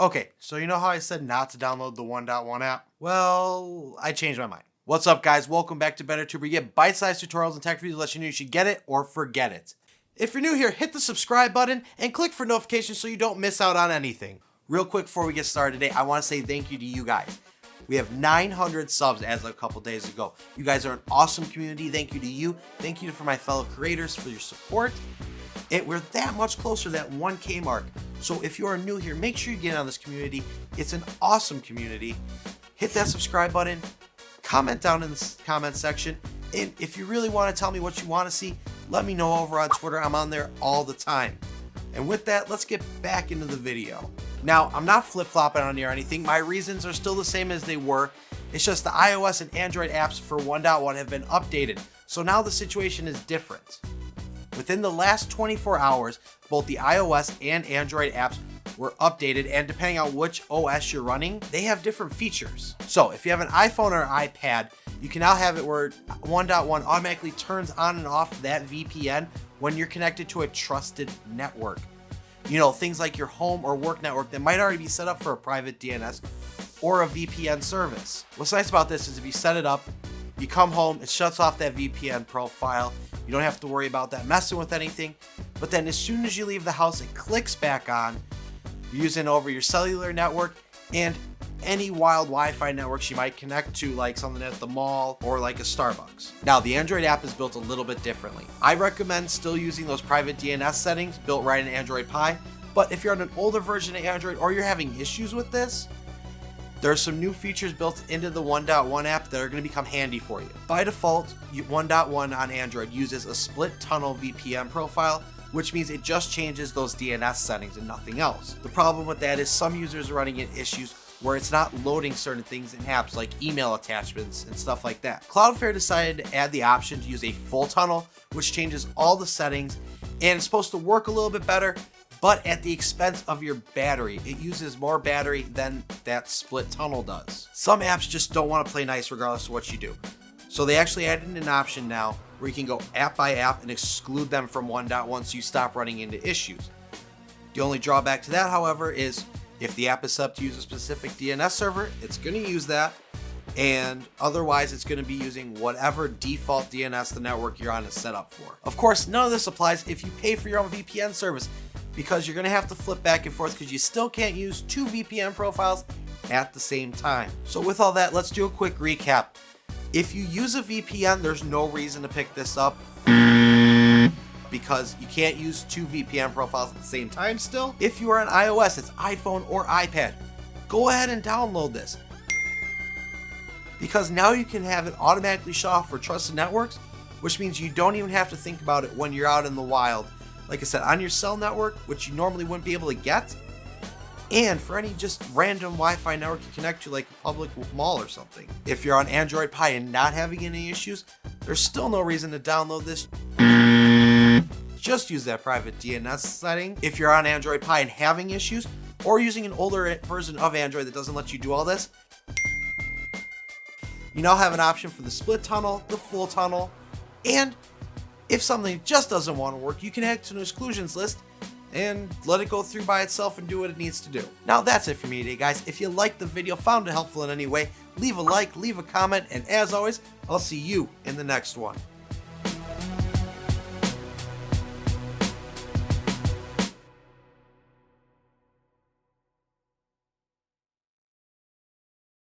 Okay, so you know how I said not to download the 1.1 app? Well, I changed my mind. What's up, guys? Welcome back to BenderTube, where you get bite-sized tutorials and tech reviews to let you know you should get it or forget it. If you're new here, hit the subscribe button and click for notifications so you don't miss out on anything. Real quick before we get started today, I want to say thank you to you guys. We have 900 subs as of a couple days ago. You guys are an awesome community. Thank you to you. Thank you for my fellow creators for your support. We're that much closer to that 1K mark. So if you are new here, make sure you get on this community. It's an awesome community. Hit that subscribe button, comment down in the comment section. And if you really want to tell me what you want to see, let me know over on Twitter. I'm on there all the time. And with that, let's get back into the video. Now, I'm not flip-flopping on you or anything. My reasons are still the same as they were. It's just the iOS and Android apps for 1.1 have been updated. So now the situation is different. Within the last 24 hours, both the iOS and Android apps were updated, and depending on which OS you're running, they have different features. So if you have an iPhone or an iPad, you can now have it where 1.1 automatically turns on and off that VPN when you're connected to a trusted network. You know, things like your home or work network that might already be set up for a private DNS or a VPN service. What's nice about this is if you set it up, you come home, it shuts off that VPN profile. You don't have to worry about that messing with anything. But then as soon as you leave the house, it clicks back on. You're using over your cellular network and any wild Wi-Fi networks you might connect to, like something at the mall or like a Starbucks. Now, the Android app is built a little bit differently. I recommend still using those private DNS settings built right in Android Pie. But if you're on an older version of Android or you're having issues with this, there are some new features built into the 1.1 app that are going to become handy for you. By default, 1.1 on Android uses a split tunnel VPN profile, which means it just changes those DNS settings and nothing else. The problem with that is some users are running into issues where it's not loading certain things in apps like email attachments and stuff like that. Cloudflare decided to add the option to use a full tunnel, which changes all the settings, and it's supposed to work a little bit better, but at the expense of your battery. It uses more battery than that split tunnel does. Some apps just don't want to play nice regardless of what you do. So they actually added an option now where you can go app by app and exclude them from 1.1 so you stop running into issues. The only drawback to that, however, is if the app is set up to use a specific DNS server, it's going to use that. And otherwise, it's going to be using whatever default DNS the network you're on is set up for. Of course, none of this applies if you pay for your own VPN service, because you're going to have to flip back and forth because you still can't use two VPN profiles at the same time. So with all that, let's do a quick recap. If you use a VPN, there's no reason to pick this up because you can't use two VPN profiles at the same time still. If you are on iOS, it's iPhone or iPad, go ahead and download this, because now you can have it automatically shut off for trusted networks, which means you don't even have to think about it when you're out in the wild. Like I said, on your cell network, which you normally wouldn't be able to get, and for any just random Wi-Fi network you connect to, like a public mall or something. If you're on Android Pie and not having any issues, there's still no reason to download this. Just use that private DNS setting. If you're on Android Pie and having issues, or using an older version of Android that doesn't let you do all this, you now have an option for the split tunnel, the full tunnel, and if something just doesn't want to work, you can add to an exclusions list and let it go through by itself and do what it needs to do. Now that's it for me today, guys. If you liked the video, found it helpful in any way, leave a like, leave a comment, and as always, I'll see you in the next one.